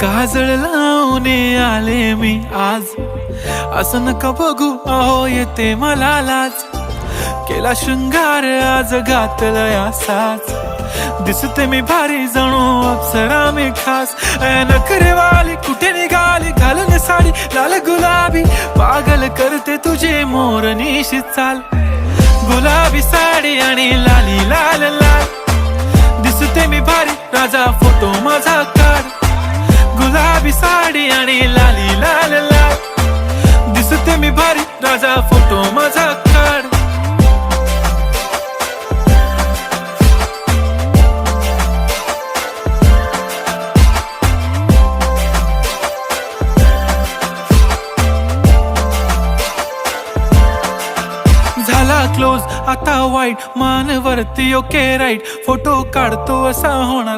काजळ लावून आले मी आज, असं नका बघू अहो येते मला लाज. केला शृंगार आज घातलाय असाच, दिसते मी भारी जणू अप्सरा मी खास. नखरेवाली कुठे निघाली घालून साडी लाल गुलाबी, पागल करते तुझे मोरनीशी चाल. गुलाबी साडी आणि लाली लाल लाल, दिसते मी भारी राजा फोटो माझा काढ. गुलाबी साडी आणि लाली लाल लाल, दिसते मी भारी राजा फोटो माझा काढ. झाला क्लोज आता वाईट, मान वरती ओके राईट, फोटो काढतो असा होणार